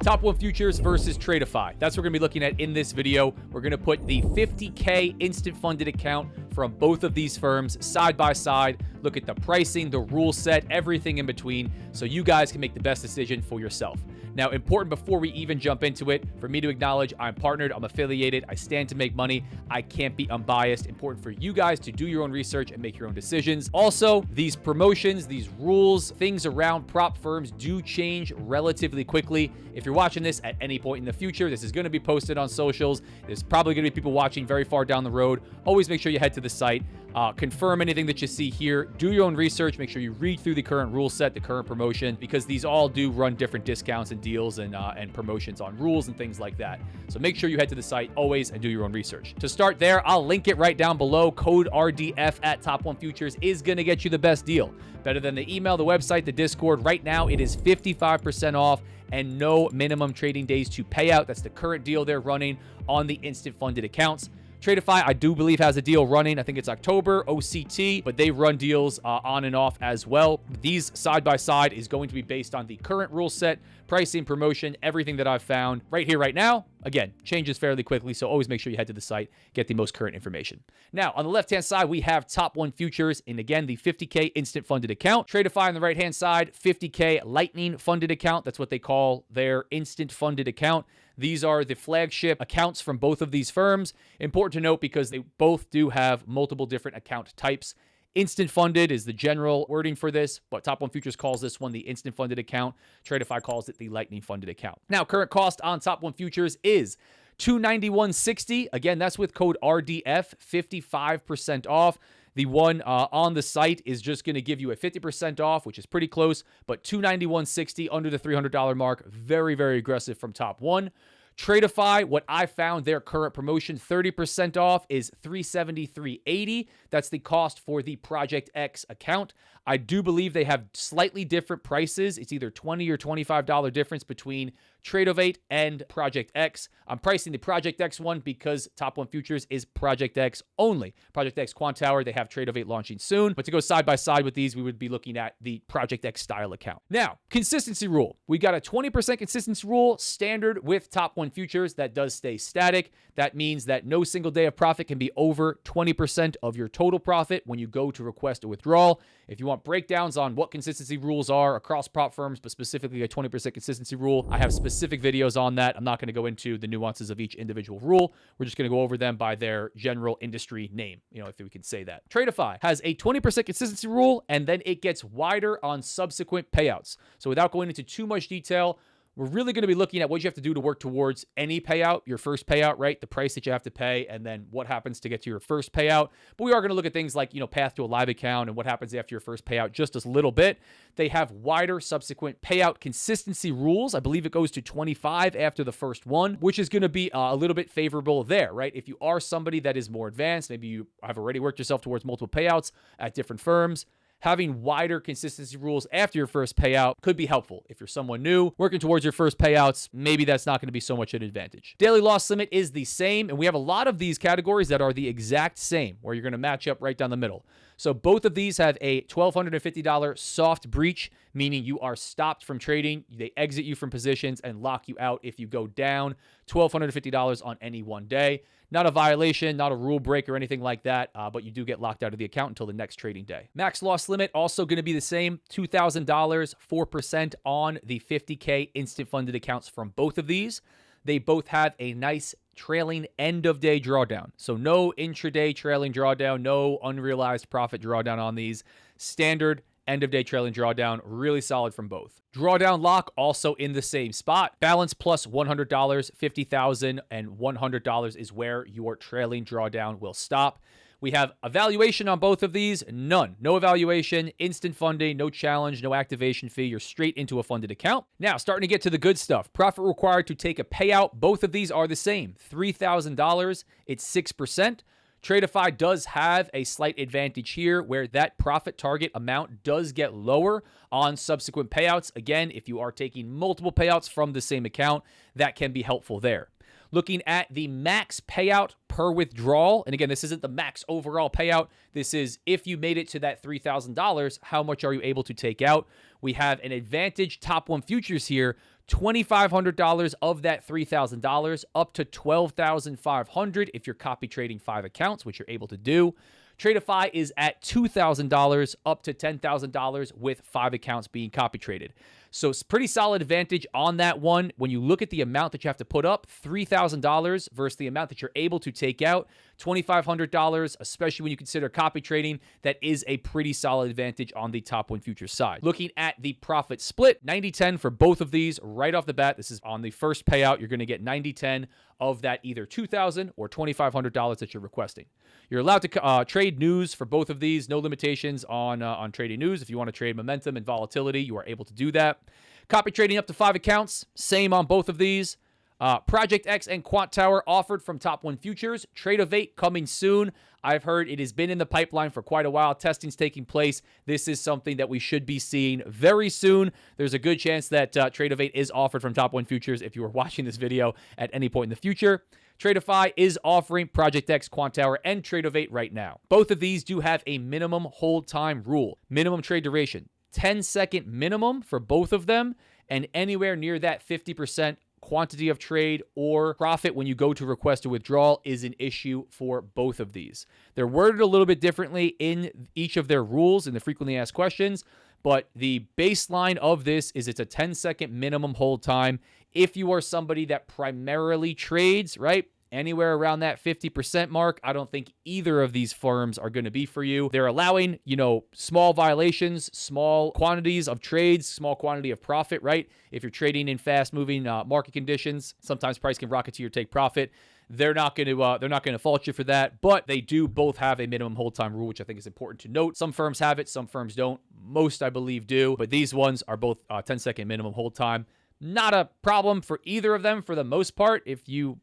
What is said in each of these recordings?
Top One Futures versus Tradeify. That's what we're going to be looking at in this video. We're going to put the 50K instant funded account from both of these firms side by side, look at the pricing, the rule set, everything in between, so you guys can make the best decision for yourself. Now, important before we even jump into it, for me to acknowledge I'm partnered, I'm affiliated, I stand to make money, I can't be unbiased. Important for you guys to do your own research and make your own decisions. Also, these promotions, these rules, things around prop firms do change relatively quickly. If you're watching this at any point in the future, this is going to be posted on socials. There's probably going to be people watching very far down the road. Always make sure you head to the site. Confirm anything that you see here. Do your own research. Make sure you read through the current rule set, the current promotion, because these all do run different discounts and deals and promotions on rules and things like that. So make sure you head to the site always and do your own research. To start there, I'll link it right down below. Code RDF at Top One Futures is going to get you the best deal. Better than the email, the website, the Discord. Right now, it is 55% off and no minimum trading days to pay out. That's the current deal they're running on the instant funded accounts. Tradeify, I do believe, has a deal running. I think it's October, OCT, but they run deals on and off as well. These side by side is going to be based on the current rule set, pricing, promotion, everything that I've found right here, right now. Again, changes fairly quickly, so always make sure you head to the site, get the most current information. Now, on the left-hand side, we have Top One Futures, and again, the 50K instant funded account. Tradeify on the right-hand side, 50K lightning funded account. That's what they call their instant funded account. These are the flagship accounts from both of these firms. Important to note because they both do have multiple different account types. Instant funded is the general wording for this, but Top One Futures calls this one the instant funded account. Tradeify calls it the lightning funded account. Now, current cost on Top One Futures is $291.60. Again, that's with code RDF, 55% off. The one on the site is just going to give you a 50% off, which is pretty close, but $291.60 under the $300 mark. Very, very aggressive from Top One. Tradeify, what I found their current promotion, 30% off is $373.80. That's the cost for the Project X account. I do believe they have slightly different prices. It's either $20 or $25 difference between Tradeify and Project X. I'm pricing the Project X one because Top One Futures is Project X only. Project X Quant Tower, they have Tradeify launching soon. But to go side by side with these, we would be looking at the Project X style account. Now, consistency rule. We got a 20% consistency rule standard with Top One Futures that does stay static. That means that no single day of profit can be over 20% of your total profit when you go to request a withdrawal. If you want breakdowns on what consistency rules are across prop firms, but specifically a 20% consistency rule, I have specific videos on that. I'm not going to go into the nuances of each individual rule. We're just going to go over them by their general industry name, if we can say that. Tradeify has a 20% consistency rule, and then it gets wider on subsequent payouts. So without going into too much detail, we're really going to be looking at what you have to do to work towards any payout, your first payout, right? The price that you have to pay, and then what happens to get to your first payout. But we are going to look at things like, path to a live account and what happens after your first payout just a little bit. They have wider subsequent payout consistency rules. I believe it goes to 25 after the first one, which is going to be a little bit favorable there, right? If you are somebody that is more advanced, maybe you have already worked yourself towards multiple payouts at different firms, having wider consistency rules after your first payout could be helpful. If you're someone new, working towards your first payouts, maybe that's not going to be so much an advantage. Daily loss limit is the same, and we have a lot of these categories that are the exact same, where you're going to match up right down the middle. So both of these have a $1,250 soft breach, meaning you are stopped from trading. They exit you from positions and lock you out if you go down. $1,250 on any one day. Not a violation, not a rule break or anything like that, but you do get locked out of the account until the next trading day. Max loss limit also going to be the same, $2,000, 4% on the 50K instant funded accounts from both of these. They both have a nice trailing end of day drawdown. So no intraday trailing drawdown, no unrealized profit drawdown on these. Standard end of day trailing drawdown, really solid from both. Drawdown lock also in the same spot. Balance plus $100, $50,000 and $100 is where your trailing drawdown will stop. We have evaluation on both of these. None. No evaluation, instant funding, no challenge, no activation fee. You're straight into a funded account. Now, starting to get to the good stuff. Profit required to take a payout. Both of these are the same. $3,000. It's 6%. Tradeify does have a slight advantage here where that profit target amount does get lower on subsequent payouts. Again, if you are taking multiple payouts from the same account, that can be helpful there. Looking at the max payout per withdrawal, and again, this isn't the max overall payout. This is if you made it to that $3,000, how much are you able to take out? We have an advantage Top One Futures here, $2,500 of that $3,000 up to $12,500 if you're copy trading 5 accounts, which you're able to do. Tradeify is at $2,000 up to $10,000 with 5 accounts being copy traded. So it's pretty solid advantage on that one. When you look at the amount that you have to put up, $3,000 versus the amount that you're able to take out, $2,500, especially when you consider copy trading, that is a pretty solid advantage on the top 1 futures side. Looking at the profit split, 90-10 for both of these right off the bat. This is on the first payout. You're going to get 90-10 of that either $2,000 or $2,500 that you're requesting. You're allowed to trade news for both of these. No limitations on trading news. If you want to trade momentum and volatility, you are able to do that. Copy trading up to 5 accounts. Same on both of these. Project X and Quant Tower offered from Top 1 Futures. Tradeify coming soon. I've heard it has been in the pipeline for quite a while. Testing's taking place. This is something that we should be seeing very soon. There's a good chance that Tradeify is offered from Top 1 Futures if you are watching this video at any point in the future. Tradeify is offering Project X, Quant Tower, and Tradeify right now. Both of these do have a minimum hold time rule. Minimum trade duration, 10-second minimum for both of them, and anywhere near that 50% quantity of trade or profit when you go to request a withdrawal is an issue for both of these. They're worded a little bit differently in each of their rules in the frequently asked questions, but the baseline of this is it's a 10-second minimum hold time. If you are somebody that primarily trades, right, anywhere around that 50% mark, I don't think either of these firms are going to be for you. They're allowing, small violations, small quantities of trades, small quantity of profit, right? If you're trading in fast-moving market conditions, sometimes price can rocket to your take profit. They're not going to fault you for that, but they do both have a minimum hold time rule, which I think is important to note. Some firms have it, some firms don't. Most, I believe, do, but these ones are both 10-second minimum hold time. Not a problem for either of them for the most part if you're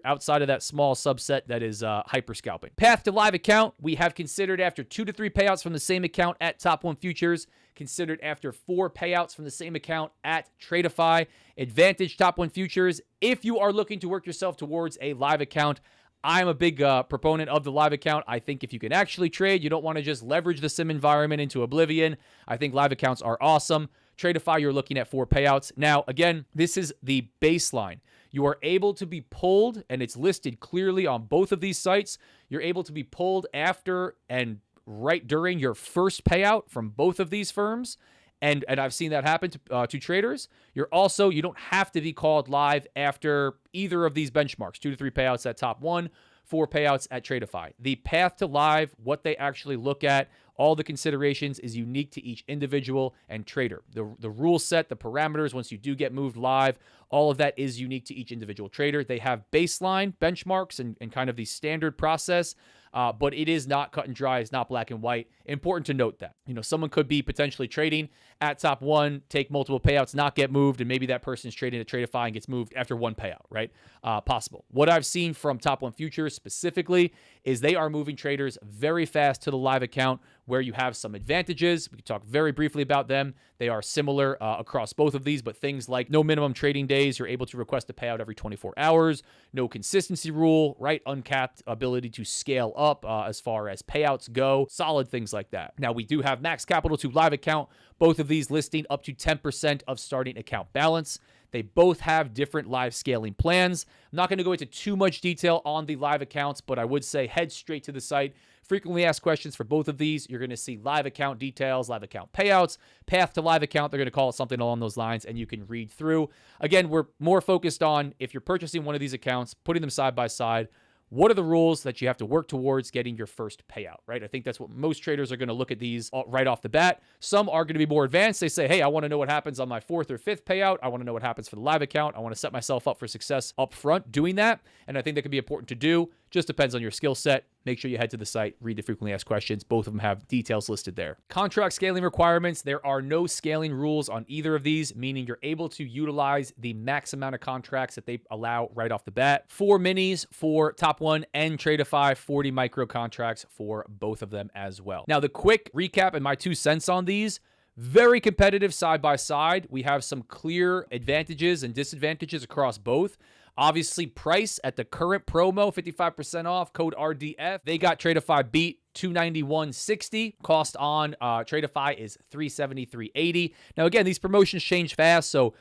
outside of that small subset that is hyper scalping. Path to live account, we have considered after 2 to 3 payouts from the same account at Top 1 Futures, considered after 4 payouts from the same account at Tradeify. Advantage Top 1 Futures, if you are looking to work yourself towards a live account. I'm a big proponent of the live account. I think if you can actually trade, you don't want to just leverage the sim environment into oblivion. I think live accounts are awesome. Tradeify, you're looking at 4 payouts. Now, again, this is the baseline. You are able to be pulled, and it's listed clearly on both of these sites. You're able to be pulled after and right during your first payout from both of these firms. And I've seen that happen to traders. You don't have to be called live after either of these benchmarks, 2 to 3 payouts at Top 1, 4 payouts at Tradeify. The path to live, what they actually look at, all the considerations is unique to each individual and trader. The rule set, the parameters, once you do get moved live, all of that is unique to each individual trader. They have baseline benchmarks and kind of the standard process, but it is not cut and dry. It's not black and white. Important to note that. Someone could be potentially trading at Top 1, take multiple payouts, not get moved, and maybe that person is trading at Tradeify and gets moved after 1 payout, right? Possible. What I've seen from Top 1 Futures specifically is they are moving traders very fast to the live account where you have some advantages. We can talk very briefly about them. They are similar across both of these, but things like no minimum trading days, you're able to request a payout every 24 hours, no consistency rule, right? Uncapped ability to scale up as far as payouts go, solid things like that. Now, we do have max capital to live account, both of these listing up to 10% of starting account balance. They both have different live scaling plans. I'm not going to go into too much detail on the live accounts, but I would say head straight to the site. Frequently asked questions for both of these. You're going to see live account details, live account payouts, path to live account. They're going to call it something along those lines, and you can read through. Again, we're more focused on if you're purchasing one of these accounts, putting them side by side, what are the rules that you have to work towards getting your first payout, right? I think that's what most traders are going to look at these right off the bat. Some are going to be more advanced. They say, hey, I want to know what happens on my 4th or 5th payout. I want to know what happens for the live account. I want to set myself up for success up front doing that. And I think that can be important to do. Just depends on your skill set. Make sure you head to the site, read the frequently asked questions. Both of them have details listed there. Contract scaling requirements. There are no scaling rules on either of these, meaning you're able to utilize the max amount of contracts that they allow right off the bat. 4 minis for Top 1 and Tradeify, 40 micro contracts for both of them as well. Now, the quick recap and my 2 cents on these. Very competitive side by side. We have some clear advantages and disadvantages across both. Obviously, price at the current promo, 55% off, code RDF. They got Tradeify beat, $291.60. Cost on Tradeify is $373.80. Now, again, these promotions change fast, so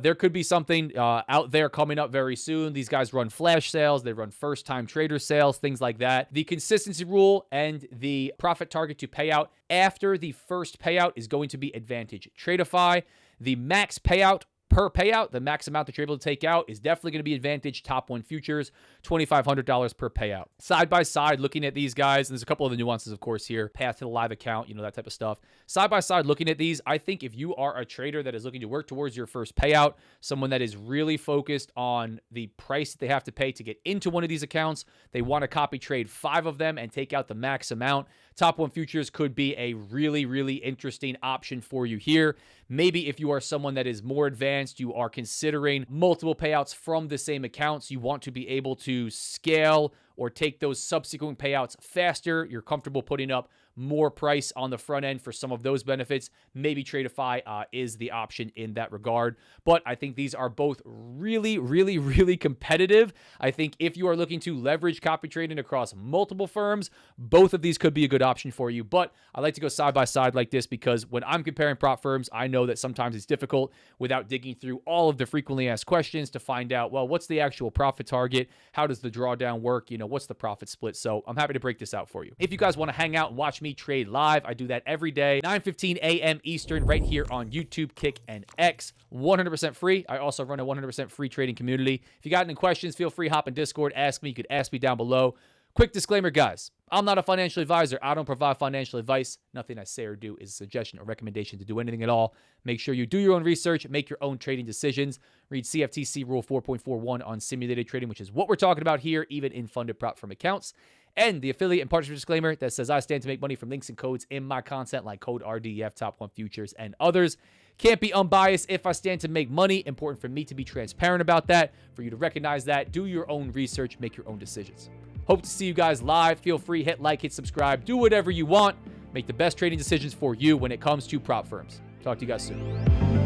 there could be something out there coming up very soon. These guys run flash sales. They run first-time trader sales, things like that. The consistency rule and the profit target to payout after the first payout is going to be advantage Tradeify. The max payout per payout, the max amount that you're able to take out, is definitely going to be advantage Top 1 futures, $2,500 per payout. Side by side, looking at these guys, and there's a couple of the nuances, of course, here, path to the live account, that type of stuff. Side by side, looking at these, I think if you are a trader that is looking to work towards your first payout, someone that is really focused on the price that they have to pay to get into one of these accounts, they want to copy trade 5 of them and take out the max amount, Top 1 futures could be a really, really interesting option for you here. Maybe if you are someone that is more advanced, you are considering multiple payouts from the same accounts, you want to be able to scale or take those subsequent payouts faster, you're comfortable putting up more price on the front end for some of those benefits, maybe Tradeify is the option in that regard. But I think these are both really, really, really competitive. I think if you are looking to leverage copy trading across multiple firms, both of these could be a good option for you. But I like to go side by side like this because when I'm comparing prop firms, I know that sometimes it's difficult without digging through all of the frequently asked questions to find out, well, what's the actual profit target? How does the drawdown work? What's the profit split? So I'm happy to break this out for you. If you guys want to hang out and watch me trade live, I do that every day, 9:15 a.m. Eastern, right here on YouTube, Kick, and X. 100% free. I also run a 100% free trading community. If you got any questions, feel free, hop in Discord, ask me. You could ask me down below. Quick disclaimer, guys. I'm not a financial advisor. I don't provide financial advice. Nothing I say or do is a suggestion or recommendation to do anything at all. Make sure you do your own research, make your own trading decisions. Read CFTC Rule 4.41 on simulated trading, which is what we're talking about here, even in funded prop firm accounts. And the affiliate and partnership disclaimer that says I stand to make money from links and codes in my content like code RDF, Top 1 Futures, and others. Can't be unbiased if I stand to make money. Important for me to be transparent about that, for you to recognize that. Do your own research, make your own decisions. Hope to see you guys live. Feel free, hit like, hit subscribe, do whatever you want. Make the best trading decisions for you when it comes to prop firms. Talk to you guys soon.